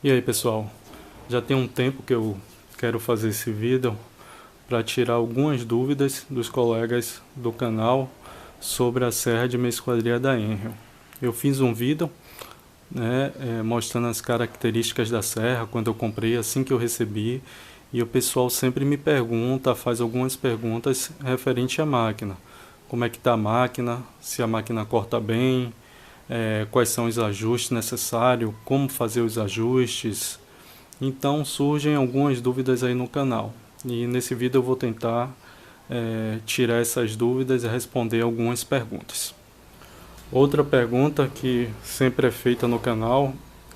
E aí pessoal, já tem um tempo que eu quero fazer esse vídeo para tirar algumas dúvidas dos colegas do canal sobre a serra de meia esquadria da Enel. Eu fiz um vídeo mostrando as características da serra quando eu comprei, assim que eu recebi, e o pessoal sempre me pergunta, faz algumas perguntas referente à máquina. Como é que está a máquina, se a máquina corta bem, quais são os ajustes necessários, como fazer os ajustes. Então surgem algumas dúvidas aí no canal, e nesse vídeo eu vou tentar tirar essas dúvidas e responder algumas perguntas. Outra pergunta que sempre é feita no canal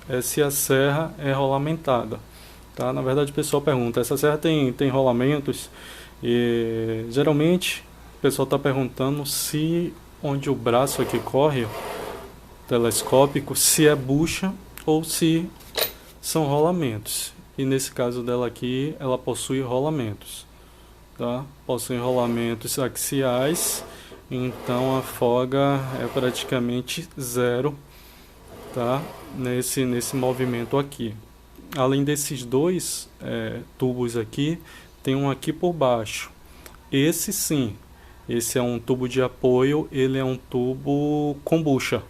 é se a serra é rolamentada. Tá? Na verdade o pessoal pergunta, essa serra tem rolamentos? E geralmente o pessoal está perguntando se onde o braço aqui corre, telescópico, se é bucha ou se são rolamentos. E nesse caso dela aqui, ela possui rolamentos. Tá? Possui rolamentos axiais, então a folga é praticamente zero, tá? nesse movimento aqui. Além desses dois tubos aqui, tem um aqui por baixo. Esse sim, esse é um tubo de apoio, ele é um tubo com bucha,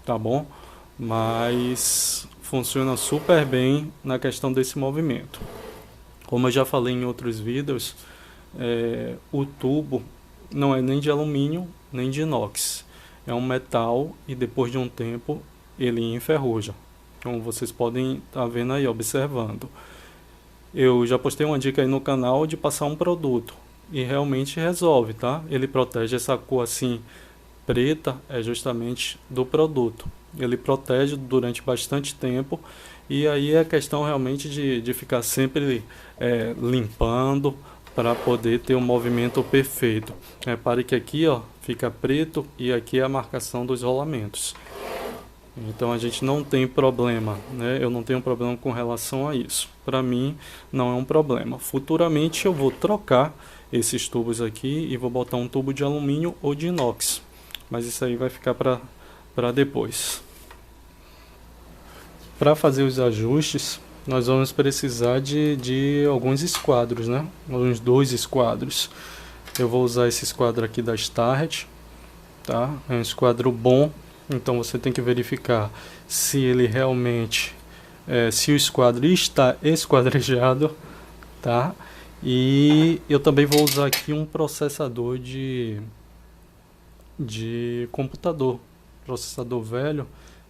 tá bom? Mas funciona super bem na questão desse movimento. Como eu já falei em outros vídeos, o tubo não é nem de alumínio nem de inox, é um metal e depois de um tempo ele enferruja, como vocês podem estar vendo aí, observando. Eu já postei uma dica aí no canal de passar um produto e realmente resolve, tá? Ele protege. Essa cor assim preta é justamente do produto, ele protege durante bastante tempo, e aí é questão realmente de ficar sempre limpando para poder ter um movimento perfeito. Repare que aqui fica preto e aqui é a marcação dos rolamentos. Então a gente não tem problema, né? Eu não tenho problema com relação a isso. Para mim não é um problema. Futuramente eu vou trocar esses tubos aqui e vou botar um tubo de alumínio ou de inox. Mas isso aí vai ficar para depois. Para fazer os ajustes, nós vamos precisar de alguns esquadros, né? Uns 2 esquadros. Eu vou usar esse esquadro aqui da Starrett, tá? É um esquadro bom, então você tem que verificar se ele realmente, se o esquadro está esquadrejado, tá? E eu também vou usar aqui um processador de computador, processador velho,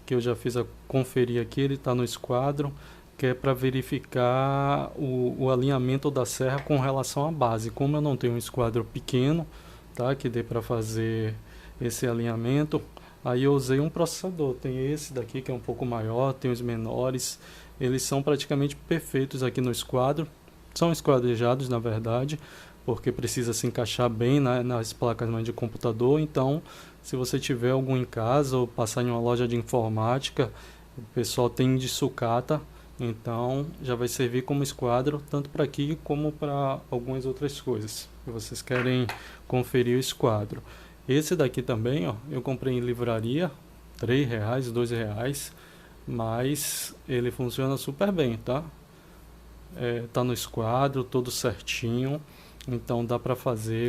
que eu já fiz a conferir aqui, ele está no esquadro, que é para verificar o alinhamento da serra com relação à base. Como eu não tenho um esquadro pequeno, tá, que dê para fazer esse alinhamento, aí eu usei um processador. Tem esse daqui que é um pouco maior, tem os menores, eles são praticamente perfeitos aqui no esquadro, são esquadrejados na verdade, porque precisa se encaixar bem nas placas de computador. Então se você tiver algum em casa ou passar em uma loja de informática, o pessoal tem de sucata, então já vai servir como esquadro tanto para aqui como para algumas outras coisas que vocês querem conferir o esquadro. Esse daqui também eu comprei em livraria, R$3, R$2, mas ele funciona super bem, tá? Tá no esquadro, todo certinho, então dá para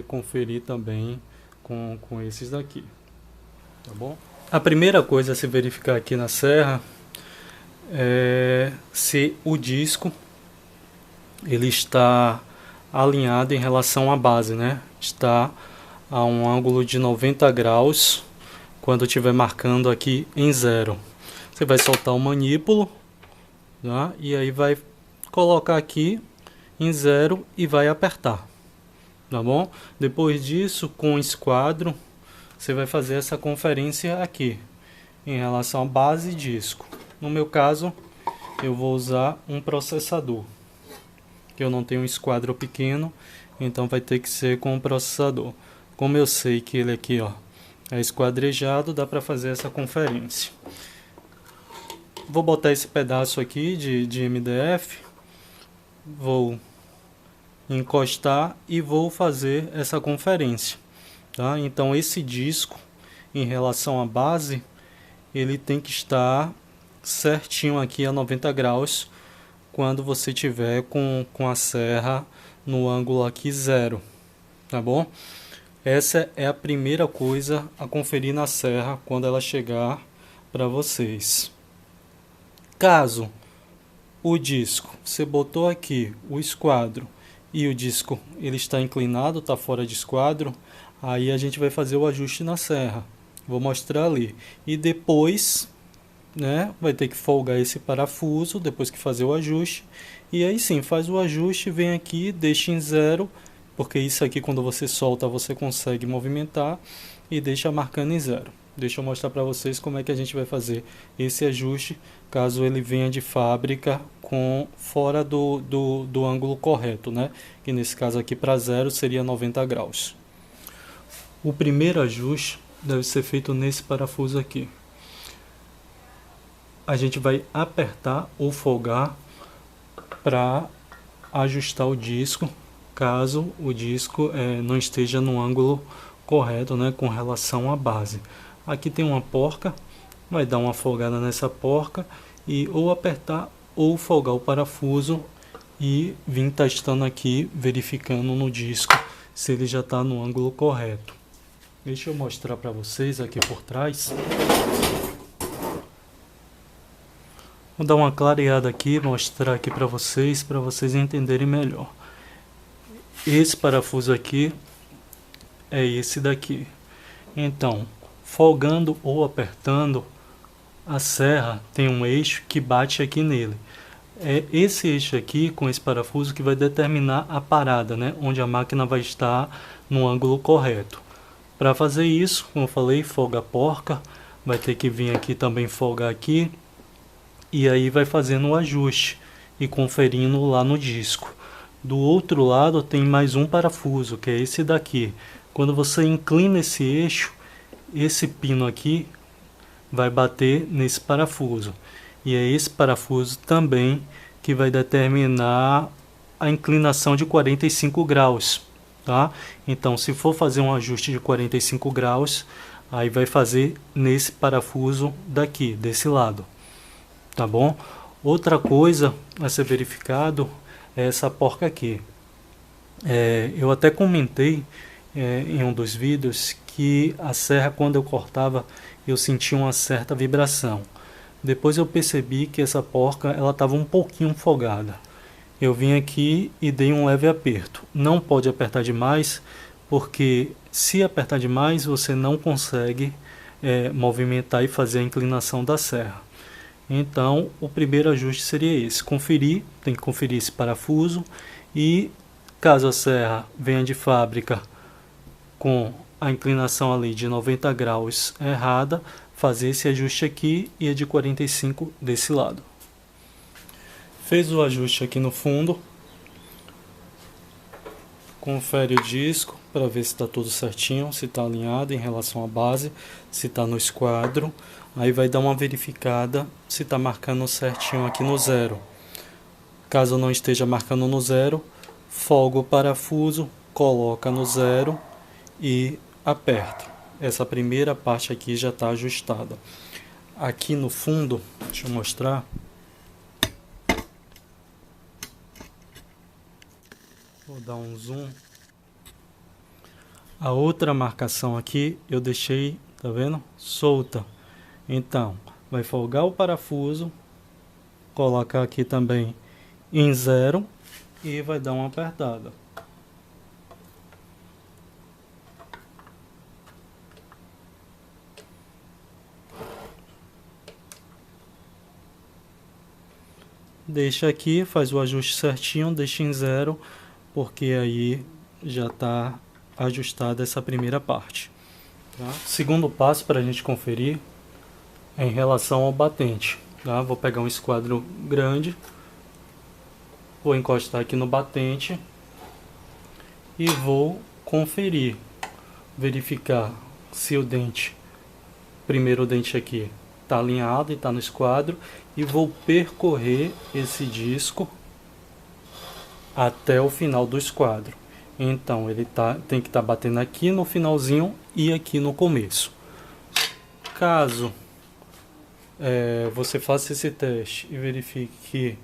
conferir também com esses daqui, tá bom? A primeira coisa a se verificar aqui na serra é se o disco ele está alinhado em relação à base, né? Está a um ângulo de 90 graus quando estiver marcando aqui em 0. Você vai soltar o manípulo, tá? E aí vai colocar aqui em 0 e vai apertar, tá bom? Depois disso, com o esquadro, você vai fazer essa conferência aqui em relação à base e disco. No meu caso, eu vou usar um processador, que eu não tenho um esquadro pequeno, então vai ter que ser com um processador. Como eu sei que ele aqui é esquadrejado, dá para fazer essa conferência. Vou botar esse pedaço aqui de MDF, vou encostar e vou fazer essa conferência, tá? Então esse disco em relação à base, ele tem que estar certinho aqui a 90 graus quando você tiver com a serra no ângulo aqui 0, tá bom? Essa é a primeira coisa a conferir na serra quando ela chegar para vocês. Caso o disco, você botou aqui o esquadro e o disco ele está inclinado, está fora de esquadro, aí a gente vai fazer o ajuste na serra. Vou mostrar ali. E depois, né, vai ter que folgar esse parafuso, depois que fazer o ajuste. E aí sim, faz o ajuste, vem aqui, deixa em 0, porque isso aqui quando você solta você consegue movimentar, e deixa marcando em 0. Deixa eu mostrar para vocês como é que a gente vai fazer esse ajuste, caso ele venha de fábrica com fora do ângulo correto, né? Que nesse caso aqui para 0 seria 90 graus. O primeiro ajuste deve ser feito nesse parafuso aqui. A gente vai apertar ou folgar para ajustar o disco, caso o disco não esteja no ângulo correto, né, com relação à base. Aqui tem uma porca, vai dar uma folgada nessa porca e ou apertar ou folgar o parafuso e vir testando aqui, verificando no disco se ele já está no ângulo correto. Deixa eu mostrar para vocês aqui por trás. Vou dar uma clareada aqui, mostrar aqui para vocês entenderem melhor. Esse parafuso aqui é esse daqui. Então, folgando ou apertando, a serra tem um eixo que bate aqui nele. É esse eixo aqui, com esse parafuso, que vai determinar a parada, né? Onde a máquina vai estar no ângulo correto. Para fazer isso, como eu falei, folga a porca, vai ter que vir aqui também folgar aqui, e aí vai fazendo o ajuste e conferindo lá no disco. Do outro lado tem mais um parafuso, que é esse daqui. Quando você inclina esse eixo, esse pino aqui vai bater nesse parafuso. E é esse parafuso também que vai determinar a inclinação de 45 graus. Tá? Então, se for fazer um ajuste de 45 graus, aí vai fazer nesse parafuso daqui, desse lado. Tá bom? Outra coisa a ser verificado é essa porca aqui. Eu até comentei em um dos vídeos que a serra, quando eu cortava, eu sentia uma certa vibração. Depois eu percebi que essa porca ela estava um pouquinho folgada. Eu vim aqui e dei um leve aperto. Não pode apertar demais, porque se apertar demais você não consegue movimentar e fazer a inclinação da serra. Então o primeiro ajuste seria esse. Conferir, tem que conferir esse parafuso, e caso a serra venha de fábrica com a inclinação ali de 90 graus errada, fazer esse ajuste aqui e a de 45 desse lado. Fez o ajuste aqui no fundo, confere o disco para ver se está tudo certinho, se está alinhado em relação à base, se está no esquadro. Aí vai dar uma verificada se está marcando certinho aqui no 0. Caso não esteja marcando no 0, folga o parafuso, coloca no 0 e aperta. Essa primeira parte aqui já está ajustada. Aqui no fundo, deixa eu mostrar. Vou dar um zoom. A outra marcação aqui eu deixei, tá vendo? Solta. Então, vai folgar o parafuso, colocar aqui também em 0 e vai dar uma apertada. Deixa aqui, faz o ajuste certinho, deixa em 0, porque aí já está ajustada essa primeira parte. Tá? Segundo passo para a gente conferir é em relação ao batente. Tá? Vou pegar um esquadro grande, vou encostar aqui no batente e vou conferir, verificar se o dente, primeiro o dente aqui, está alinhado e está no esquadro, e vou percorrer esse disco até o final do esquadro. Então ele tem que estar batendo aqui no finalzinho e aqui no começo. Caso você faça esse teste e verifique que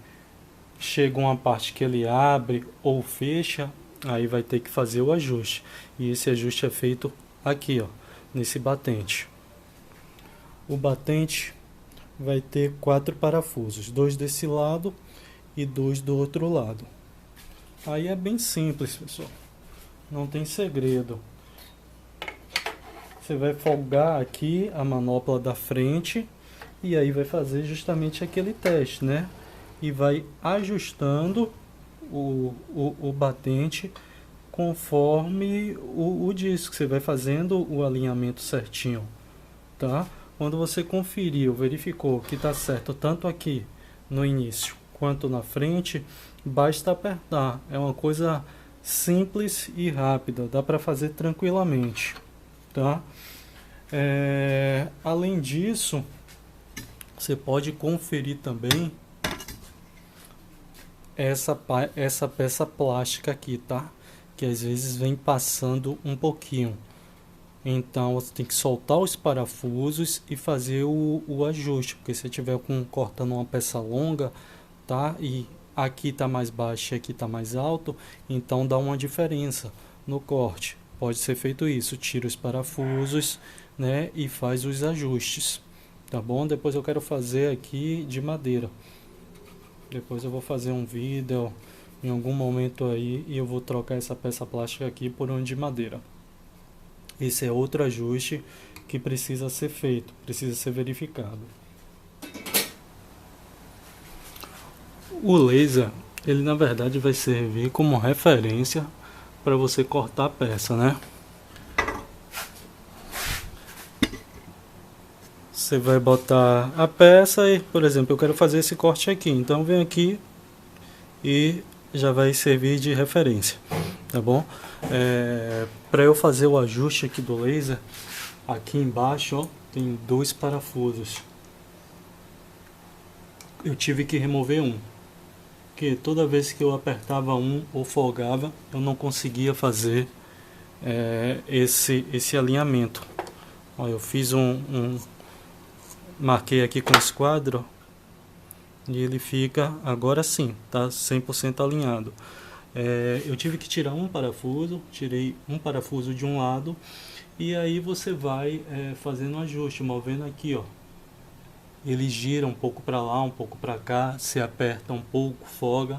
chega uma parte que ele abre ou fecha, aí vai ter que fazer o ajuste. E esse ajuste é feito aqui, ó, nesse batente. O batente vai ter 4 parafusos, 2 desse lado e 2 do outro lado. Aí é bem simples, pessoal. Não tem segredo. Você vai folgar aqui a manopla da frente e aí vai fazer justamente aquele teste, né? E vai ajustando o batente conforme o disco. Você vai fazendo o alinhamento certinho, tá? Quando você conferiu, verificou que está certo tanto aqui no início quanto na frente, basta apertar. É uma coisa simples e rápida, dá para fazer tranquilamente, tá? Além disso, você pode conferir também essa peça plástica aqui, tá? Que às vezes vem passando um pouquinho. Então você tem que soltar os parafusos e fazer o ajuste, porque se estiver cortando uma peça longa, tá? E aqui está mais baixo e aqui está mais alto, então dá uma diferença no corte. Pode ser feito isso, tira os parafusos, né? E faz os ajustes, tá bom? Depois eu quero fazer aqui de madeira. Depois eu vou fazer um vídeo em algum momento aí e eu vou trocar essa peça plástica aqui por uma de madeira. Esse é outro ajuste que precisa ser feito, precisa ser verificado. O laser, ele na verdade vai servir como referência para você cortar a peça, né? Você vai botar a peça e, por exemplo, eu quero fazer esse corte aqui, então vem aqui e já vai servir de referência, tá bom? Para eu fazer o ajuste aqui do laser, aqui embaixo, ó, tem 2 parafusos. Eu tive que remover um, porque toda vez que eu apertava um ou folgava, eu não conseguia fazer esse alinhamento. Ó, eu fiz marquei aqui com esquadro e ele fica, agora sim, tá 100% alinhado. Eu tive que tirar um parafuso, tirei um parafuso de um lado e aí você vai fazendo um ajuste, movendo aqui, ó. Ele gira um pouco para lá, um pouco para cá, se aperta um pouco, folga,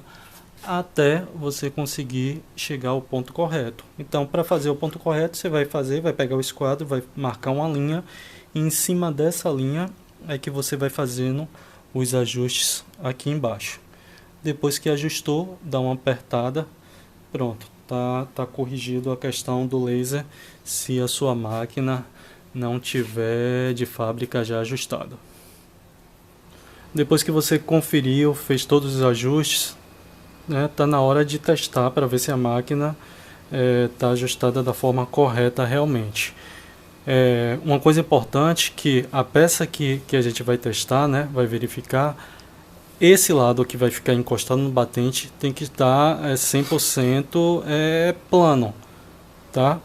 até você conseguir chegar ao ponto correto. Então, para fazer o ponto correto, você vai pegar o esquadro, vai marcar uma linha e em cima dessa linha é que você vai fazendo os ajustes aqui embaixo. Depois que ajustou, dá uma apertada, pronto, tá corrigido a questão do laser se a sua máquina não tiver de fábrica já ajustado. Depois que você conferiu, fez todos os ajustes, né, tá na hora de testar para ver se a máquina está ajustada da forma correta realmente. Uma coisa importante que a peça que a gente vai testar, né, vai verificar, esse lado que vai ficar encostado no batente tem que estar 100% plano, tá?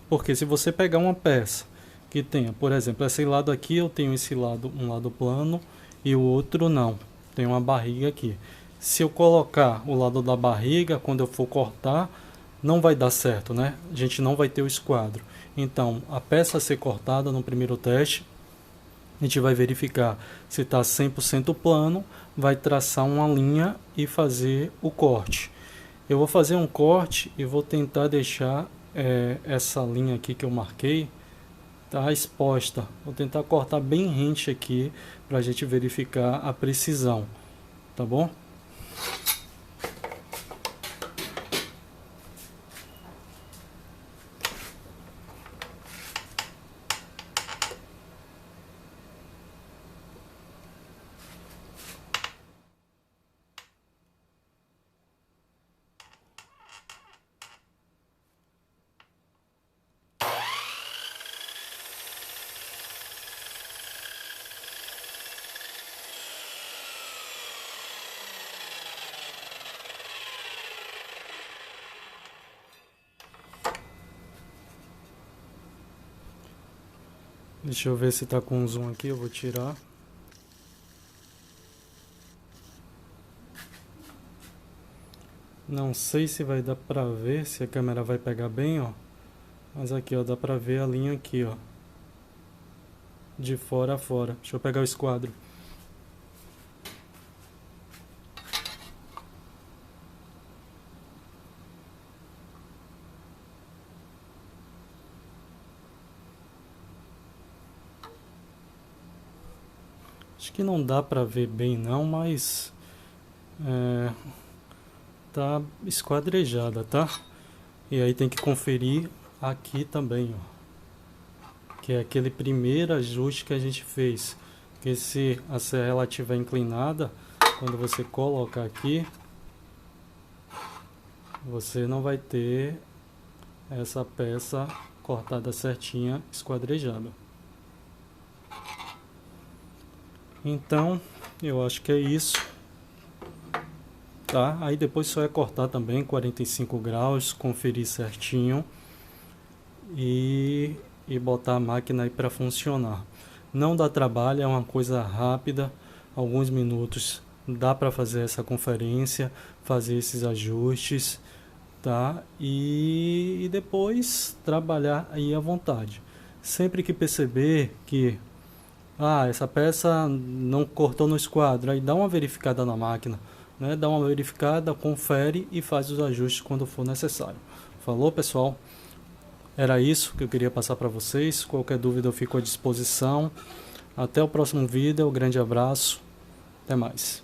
Porque se você pegar uma peça que tenha, por exemplo, esse lado aqui, eu tenho esse lado, um lado plano e o outro não, tem uma barriga aqui. Se eu colocar o lado da barriga, quando eu for cortar, não vai dar certo, né? A gente não vai ter o esquadro. Então, a peça a ser cortada no primeiro teste, a gente vai verificar se está 100% plano, vai traçar uma linha e fazer o corte. Eu vou fazer um corte e vou tentar deixar essa linha aqui que eu marquei, tá exposta. Vou tentar cortar bem rente aqui para a gente verificar a precisão, tá bom? Deixa eu ver se tá com zoom aqui, eu vou tirar. Não sei se vai dar pra ver, se a câmera vai pegar bem, ó. Mas aqui, ó, dá pra ver a linha aqui, ó. De fora a fora. Deixa eu pegar o esquadro. Acho que não dá pra ver bem não, mas tá esquadrejada, tá? E aí tem que conferir aqui também, ó, que é aquele primeiro ajuste que a gente fez. Que se a serra ela estiver inclinada, quando você colocar aqui, você não vai ter essa peça cortada certinha, esquadrejada. Então, eu acho que é isso, tá? Aí depois só é cortar também 45 graus, conferir certinho e botar a máquina aí para funcionar. Não dá trabalho, é uma coisa rápida, alguns minutos dá para fazer essa conferência, fazer esses ajustes, tá? E depois trabalhar aí à vontade. Sempre que perceber que essa peça não cortou no esquadro, aí dá uma verificada na máquina, né? Dá uma verificada, confere e faz os ajustes quando for necessário. Falou, pessoal? Era isso que eu queria passar para vocês. Qualquer dúvida eu fico à disposição. Até o próximo vídeo. Um grande abraço. Até mais.